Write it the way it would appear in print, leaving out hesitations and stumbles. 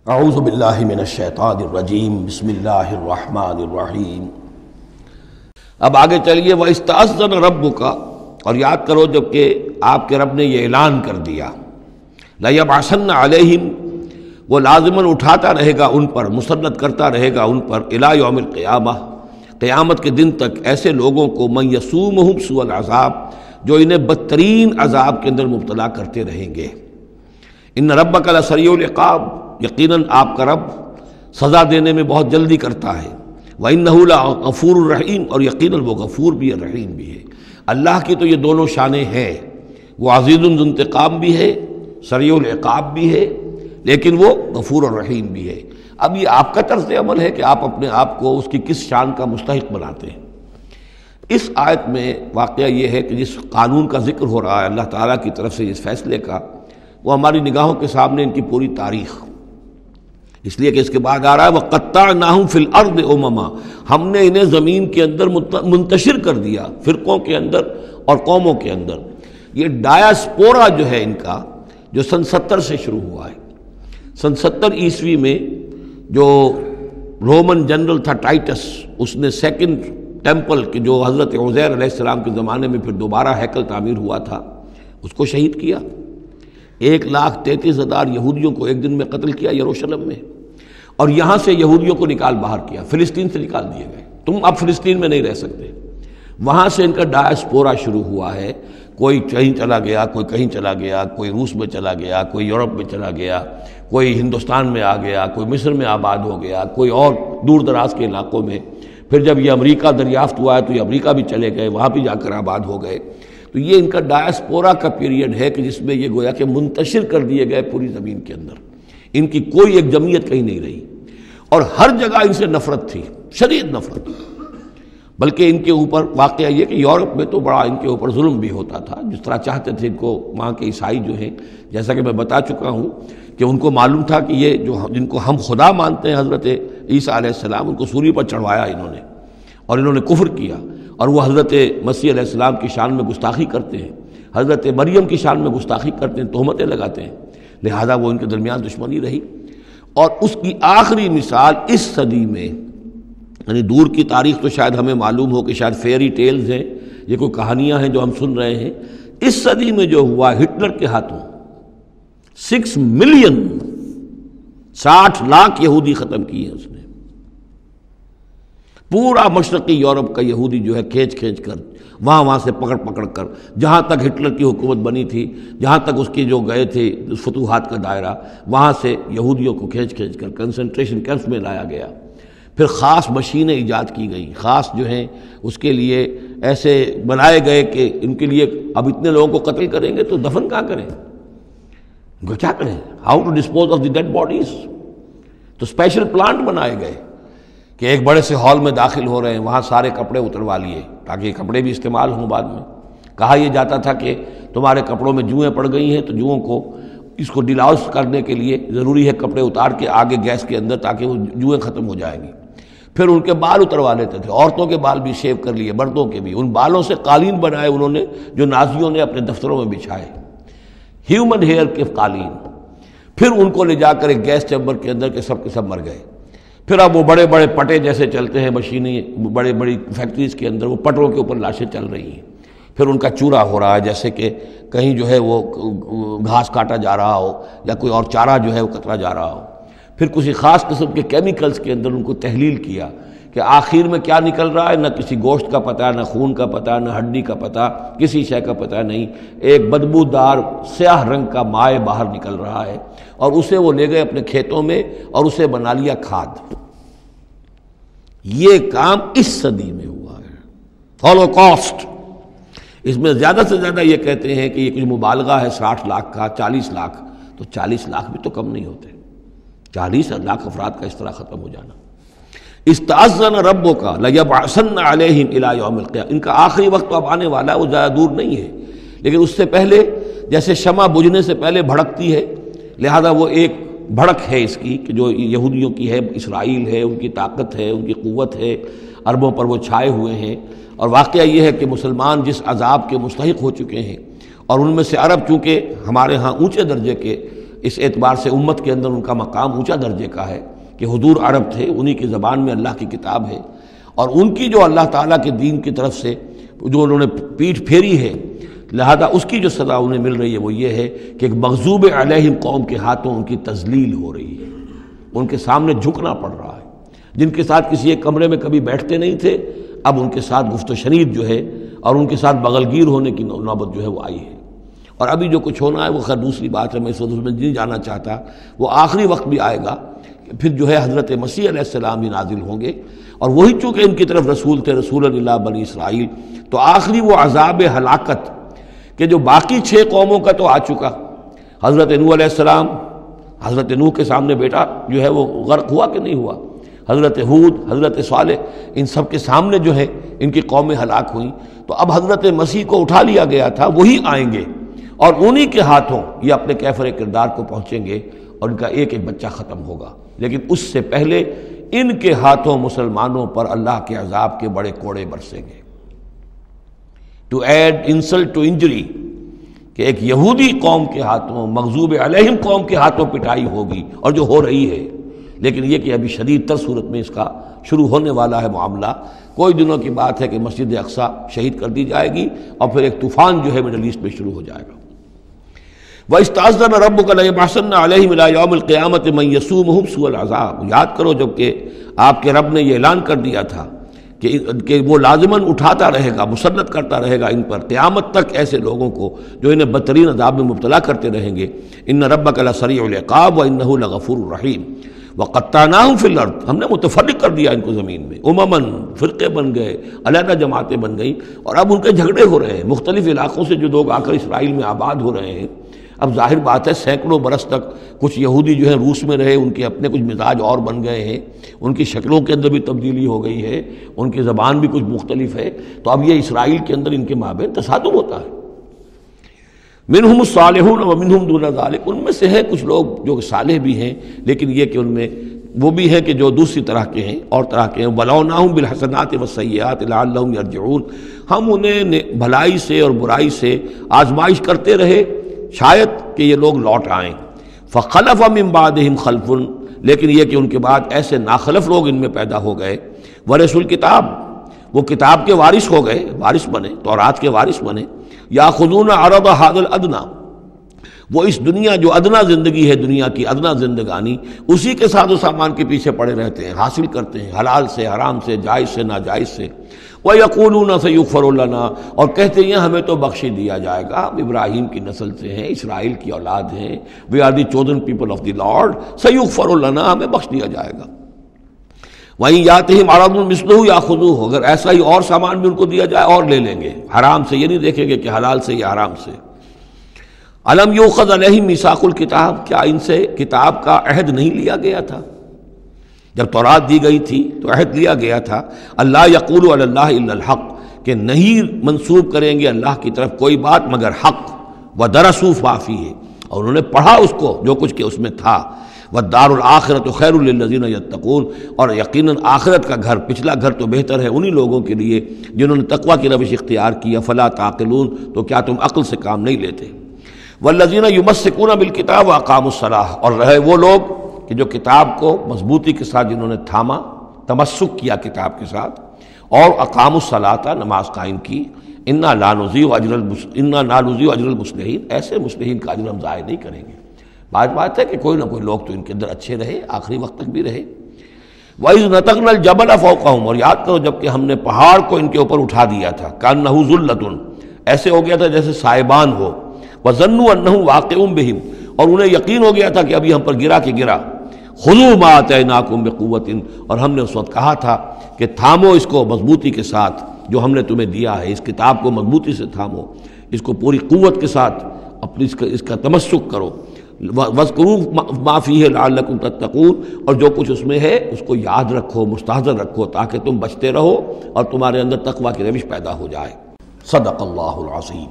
اعوذ باللہ من الشیطان الرجیم بسم اللہ الرحمن الرحیم۔ اب آگے چلیے وَإِسْتَأْذَنَ رَبُّكَ، اور یاد کرو جب کہ آپ کے رب نے یہ اعلان کر دیا لَيَبْعَثَنَّ عَلَيْهِمْ، وہ لازماً اٹھاتا رہے گا ان پر، مسلط کرتا رہے گا ان پر إِلَى يَوْمِ الْقِيَامَةِ، قیامت کے دن تک ایسے لوگوں کو مَن يَسُومُهُمْ سُوءَ الْعَذَابِ، جو انہیں بدترین عذاب کے اندر مبتلا کرتے رہیں گے۔ ان ربک لسریع العقاب، یقیناً آپ کا رب سزا دینے میں بہت جلدی کرتا ہے۔ وَإِنَّهُ لَغَفُورٌ الرحیم، اور یقیناً وہ غفور بھی ہے رحیم بھی ہے۔ اللہ کی تو یہ دونوں شانیں ہیں، وہ عزیز ذو انتقام بھی ہے، سریع العقاب بھی ہے، لیکن وہ غفور الرحیم بھی ہے۔ اب یہ آپ کا طرز عمل ہے کہ آپ اپنے آپ کو اس کی کس شان کا مستحق بناتے ہیں۔ اس آیت میں واقعہ یہ ہے کہ جس قانون کا ذکر ہو رہا ہے اللہ تعالیٰ کی طرف سے اس فیصلے کا، وہ ہماری نگاہوں کے سامنے ان کی پوری تاریخ، اس لیے کہ اس کے بعد آ رہا ہے وَقَطَّعْنَاهُمْ فِي الْأَرْضِ أُمَمًا، ہم نے انہیں زمین کے اندر منتشر کر دیا، فرقوں کے اندر اور قوموں کے اندر۔ یہ ڈایاسپورا جو ہے ان کا، جو سن 70 سے شروع ہوا ہے، سن 70 عیسوی میں جو رومن جنرل تھا ٹائٹس، اس نے سیکنڈ ٹیمپل کہ جو حضرت عزیر علیہ السلام کے زمانے میں پھر دوبارہ ہیکل تعمیر ہوا تھا، اس کو شہید کیا۔ 1,33,000 یہودیوں کو ایک دن میں قتل کیا یروشلم میں، اور یہاں سے یہودیوں کو نکال باہر کیا، فلسطین سے نکال دیے گئے، تم اب فلسطین میں نہیں رہ سکتے۔ وہاں سے ان کا ڈایاسپورا شروع ہوا ہے، کوئی کہیں چلا گیا، کوئی کہیں چلا گیا، کوئی روس میں چلا گیا، کوئی یورپ میں چلا گیا، کوئی ہندوستان میں آ گیا، کوئی مصر میں آباد ہو گیا، کوئی اور دور دراز کے علاقوں میں۔ پھر جب یہ امریکہ دریافت ہوا ہے تو یہ امریکہ بھی چلے گئے، وہاں بھی جا کر آباد ہو گئے۔ تو یہ ان کا ڈایاسپورا کا پیریڈ ہے کہ جس میں یہ گویا کہ منتشر کر دیے گئے پوری زمین کے اندر، ان کی کوئی ایک جمعیت کہیں نہیں رہی، اور ہر جگہ ان سے نفرت تھی، شدید نفرت۔ بلکہ ان کے اوپر واقعہ یہ کہ یورپ میں تو بڑا ان کے اوپر ظلم بھی ہوتا تھا، جس طرح چاہتے تھے ان کو وہاں کے عیسائی جو ہیں، جیسا کہ میں بتا چکا ہوں کہ ان کو معلوم تھا کہ یہ جو جن کو ہم خدا مانتے ہیں حضرت عیسیٰ علیہ السلام، ان کو سولی پر چڑھوایا انہوں نے، اور انہوں نے کفر کیا، اور وہ حضرت مسیح علیہ السلام کی شان میں گستاخی کرتے ہیں، حضرت مریم کی شان میں گستاخی کرتے ہیں، تہمتیں لگاتے ہیں، لہذا وہ ان کے درمیان دشمنی رہی۔ اور اس کی آخری مثال اس صدی میں، یعنی دور کی تاریخ تو شاید ہمیں معلوم ہو کہ شاید فیری ٹیلز ہیں، یہ کوئی کہانیاں ہیں جو ہم سن رہے ہیں، اس صدی میں جو ہوا ہٹلر کے ہاتھوں 6 ملین 60 لاکھ یہودی ختم کیے اس نے۔ پورا مشرقی یورپ کا یہودی جو ہے کھینچ کھینچ کر وہاں سے پکڑ پکڑ کر، جہاں تک ہٹلر کی حکومت بنی تھی، جہاں تک اس کی جو گئے تھے فتوحات کا دائرہ، وہاں سے یہودیوں کو کھینچ کھینچ کر کنسنٹریشن کیمپس میں لایا گیا۔ پھر خاص مشینیں ایجاد کی گئیں، خاص جو ہیں اس کے لیے ایسے بنائے گئے کہ ان کے لیے اب اتنے لوگوں کو قتل کریں گے تو دفن کہاں کریں، ان کو کیا کریں، how to dispose of the dead bodies. تو اسپیشل پلانٹ بنائے گئے کہ ایک بڑے سے ہال میں داخل ہو رہے ہیں، وہاں سارے کپڑے اتروا لیے تاکہ کپڑے بھی استعمال ہوں بعد میں۔ کہا یہ جاتا تھا کہ تمہارے کپڑوں میں جوئیں پڑ گئی ہیں، تو جوؤں کو اس کو ڈیلاؤس کرنے کے لیے ضروری ہے کپڑے اتار کے آگے گیس کے اندر تاکہ وہ جوئیں ختم ہو جائیں گی۔ پھر ان کے بال اتروا لیتے تھے، عورتوں کے بال بھی شیو کر لیے، مردوں کے بھی، ان بالوں سے قالین بنائے انہوں نے جو نازیوں نے اپنے دفتروں میں بچھائے، ہیومن ہیئر کے قالین۔ پھر ان کو لے جا کر ایک گیس چیمبر کے اندر کے سب مر گئے۔ پھر اب وہ بڑے بڑے پٹے جیسے چلتے ہیں مشینیں، بڑے بڑی فیکٹریز کے اندر وہ پٹوں کے اوپر لاشیں چل رہی ہیں، پھر ان کا چورا ہو رہا ہے، جیسے کہ کہیں جو ہے وہ گھاس کاٹا جا رہا ہو یا کوئی اور چارہ جو ہے وہ کترا جا رہا ہو۔ پھر کسی خاص قسم کے کیمیکلز کے اندر ان کو تحلیل کیا کہ آخر میں کیا نکل رہا ہے، نہ کسی گوشت کا پتہ، نہ خون کا پتہ، نہ ہڈی کا پتہ، کسی شے کا پتہ نہیں، ایک بدبودار سیاہ رنگ کا مائع باہر نکل رہا ہے، اور اسے وہ لے گئے اپنے کھیتوں میں اور اسے بنا لیا کھاد۔ یہ کام اس صدی میں ہوا ہے، ہولوکاسٹ۔ اس میں زیادہ سے زیادہ یہ کہتے ہیں کہ یہ کچھ مبالغہ ہے 60 لاکھ کا، 40 لاکھ، تو 40 لاکھ بھی تو کم نہیں ہوتے، 40 لاکھ افراد کا اس طرح ختم ہو جانا۔ استأذن ربک لیبعثن علیہم الی یوم القیامہ، ان کا آخری وقت تو اب آنے والا ہے، وہ زیادہ دور نہیں ہے، لیکن اس سے پہلے جیسے شمع بجھنے سے پہلے بھڑکتی ہے، لہذا وہ ایک بھڑک ہے اس کی کہ جو یہودیوں کی ہے، اسرائیل ہے، ان کی طاقت ہے، ان کی قوت ہے، عربوں پر وہ چھائے ہوئے ہیں۔ اور واقعہ یہ ہے کہ مسلمان جس عذاب کے مستحق ہو چکے ہیں، اور ان میں سے عرب چونکہ ہمارے ہاں اونچے درجے کے اس اعتبار سے امت کے اندر ان کا مقام اونچا درجے کا ہے کہ حضور عرب تھے، انہی کی زبان میں اللہ کی کتاب ہے، اور ان کی جو اللہ تعالیٰ کے دین کی طرف سے جو انہوں نے پیٹھ پھیری ہے، لہذا اس کی جو سزا انہیں مل رہی ہے وہ یہ ہے کہ ایک مغضوب علیہم قوم کے ہاتھوں ان کی تذلیل ہو رہی ہے، ان کے سامنے جھکنا پڑ رہا ہے۔ جن کے ساتھ کسی ایک کمرے میں کبھی بیٹھتے نہیں تھے، اب ان کے ساتھ گفت و شنید جو ہے اور ان کے ساتھ بغل گیر ہونے کی نوبت جو ہے وہ آئی ہے۔ اور ابھی جو کچھ ہونا ہے وہ خیر دوسری بات ہے، میں اس وقت اس میں نہیں جانا چاہتا، وہ آخری وقت بھی آئے گا کہ پھر جو ہے حضرت مسیح علیہ السلام بھی نازل ہوں گے، اور وہی چونکہ ان کی طرف رسول تھے، رسول اللہ بنی اسرائیل، تو آخری وہ عذاب ہلاکت کہ جو باقی 6 قوموں کا تو آ چکا۔ حضرت نوح علیہ السلام، حضرت نوح کے سامنے بیٹا جو ہے وہ غرق ہوا کہ نہیں ہوا، حضرت ہود، حضرت صالح، ان سب کے سامنے جو ہے ان کی قومیں ہلاک ہوئیں۔ تو اب حضرت مسیح کو اٹھا لیا گیا تھا، وہی آئیں گے اور انہی کے ہاتھوں یہ اپنے کیفر کردار کو پہنچیں گے اور ان کا ایک ایک بچہ ختم ہوگا، لیکن اس سے پہلے ان کے ہاتھوں مسلمانوں پر اللہ کے عذاب کے بڑے کوڑے برسیں گے۔ To add insult to injury, کہ ایک یہودی قوم کے ہاتھوں، مغضوب علیہم قوم کے ہاتھوں پٹائی ہوگی، اور جو ہو رہی ہے، لیکن یہ کہ ابھی شدید تر صورت میں اس کا شروع ہونے والا ہے معاملہ۔ کوئی دنوں کی بات ہے کہ مسجد اقصیٰ شہید کر دی جائے گی، اور پھر ایک طوفان جو ہے مڈل ایسٹ میں شروع ہو جائے گا۔ وَإِسْتَأْذَنَ رَبُّكَ لَيَبْعَثَنَّ عَلَيْهِمْ إِلَىٰ يَوْمِ الْقِيَامَةِ مَن يَسُومُهُمْ سُوءَ الْعَذَابِ۔ یاد کرو جب کہ آپ کے رب نے یہ اعلان کر دیا تھا کہ وہ لازماً اٹھاتا رہے گا، مسلط کرتا رہے گا ان پر قیامت تک ایسے لوگوں کو جو انہیں بدترین عذاب میں مبتلا کرتے رہیں گے۔ إِنَّ رَبَّكَ لَسَرِيعُ الْعِقَابِ وَإِنَّهُ لَغَفُورٌ رَحِيمٌ۔ وَقَطَّعْنَاهُمْ فِي الْأَرْضِ، ہم نے متفرق کر دیا ان کو زمین میں، امماً، فرقے بن گئے، علیحدہ جماعتیں بن گئیں، اور اب ان کے جھگڑے ہو رہے ہیں مختلف علاقوں سے جو لوگ آ کر اسرائیل میں آباد ہو رہے ہیں۔ اب ظاہر بات ہے سینکڑوں برس تک کچھ یہودی جو ہیں روس میں رہے، ان کے اپنے کچھ مزاج اور بن گئے ہیں، ان کی شکلوں کے اندر بھی تبدیلی ہو گئی ہے، ان کی زبان بھی کچھ مختلف ہے، تو اب یہ اسرائیل کے اندر ان کے مابین تصادم ہوتا ہے۔ منہم الصالحون ومنہم دون ذلک، ان میں سے ہے کچھ لوگ جو صالح بھی ہیں، لیکن یہ کہ ان میں وہ بھی ہیں کہ جو دوسری طرح کے ہیں اور طرح کے ہیں۔ وَلَوْنَاهُمْ بِالْحَسَنَاتِ وَالسَّيِّئَاتِ لَعَلَّهُمْ يَرْجِعُونَ، ہم انہیں بھلائی سے اور برائی سے آزمائش کرتے رہے شاید کہ یہ لوگ لوٹ آئیں۔ فَخَلَفَ مِن بَعْدِهِمْ خَلْفٌ، لیکن یہ کہ ان کے بعد ایسے ناخلف لوگ ان میں پیدا ہو گئے، وَرِثُوا الْكِتَابَ، وہ کتاب کے وارث ہو گئے، وارث بنے، تورات کے وارث بنے۔ یاخذون عرض هذا الادنی، وہ اس دنیا جو ادنا زندگی ہے، دنیا کی ادنا زندگانی، اسی کے ساتھ و سامان کے پیچھے پڑے رہتے ہیں، حاصل کرتے ہیں حلال سے، حرام سے، جائز سے، ناجائز سے۔ وَيَقُولُونَ سَيُغْفَرُ لَنَا، اور کہتے ہیں ہمیں تو بخش دیا جائے گا، ہم ابراہیم کی نسل سے ہیں، اسرائیل کی اولاد ہیں، we are the chosen people of the Lord, سَيُغْفَرُ لَنَا، ہمیں بخش دیا جائے گا۔ وہیں یاتہم عرض مثلہ یاخذوہ، اگر ایسا ہی اور سامان بھی ان کو دیا جائے اور لے لیں گے، حرام سے یہ نہیں دیکھیں گے کہ حلال سے یا حرام سے۔ الم یؤخذ علیہم میثاق الکتاب، کیا ان سے کتاب کا عہد نہیں لیا گیا تھا؟ جب تورات دی گئی تھی تو عہد لیا گیا تھا، اللہ یقول علی اللہ الا الحق، کہ نہیں منسوب کریں گے اللہ کی طرف کوئی بات مگر حق، ودرسوا ما فیہ، اور انہوں نے پڑھا اس کو جو کچھ کہ اس میں تھا، والدار الآخرۃ خیر للذین یتقون، اور یقیناً آخرت کا گھر، پچھلا گھر تو بہتر ہے انہی لوگوں کے لیے جنہوں نے تقوی کی روش اختیار کی، فلا تعقلون، تو کیا تم عقل سے کام نہیں لیتے؟ والذین یمسکون بالکتاب واقاموا الصلاۃ، اور رہے وہ لوگ کہ جو کتاب کو مضبوطی کے ساتھ جنہوں نے تھاما، تمسک کیا کتاب کے ساتھ، اور اقاموا الصلاۃ، نماز قائم کی، انا لا نضیع اجر المصلحین، ایسے مصلحین کا اجر ہم ضائع نہیں کریں گے۔ بات ہے کہ کوئی نہ کوئی لوگ تو ان کے اندر اچھے رہے، آخری وقت تک بھی رہے۔ وَإِذْ نَتَقْنَا الْجَبَلَ فَوْقَهُمْ، اور یاد کرو جب کہ ہم نے پہاڑ کو ان کے اوپر اٹھا دیا تھا، كَأَنَّهُ ذُلَّةٌ، ایسے ہو گیا تھا جیسے سائبان ہو، وَظَنُّوا أَنَّهُ وَاقِعٌ بِهِمْ، اور انہیں یقین ہو گیا تھا کہ ابھی ہم پر گرا کہ گرا۔ خُذُوا مَا آتَيْنَاكُمْ بِقُوَّةٍ، اور ہم نے اس وقت کہا تھا کہ تھامو اس کو مضبوطی کے ساتھ جو ہم نے تمہیں دیا ہے، اس کتاب کو مضبوطی سے تھامو، اس کو پوری قوت کے ساتھ اپنی اس کا تمسک کرو۔ وَاذْكُرُوا مَا فِيهِ لَعَلَّكُمْ تَتَّقُونَ، اور جو کچھ اس میں ہے اس کو یاد رکھو، مستحضر رکھو، تاکہ تم بچتے رہو اور تمہارے اندر تقوی کی روش پیدا ہو جائے۔ صدق اللہ العظیم۔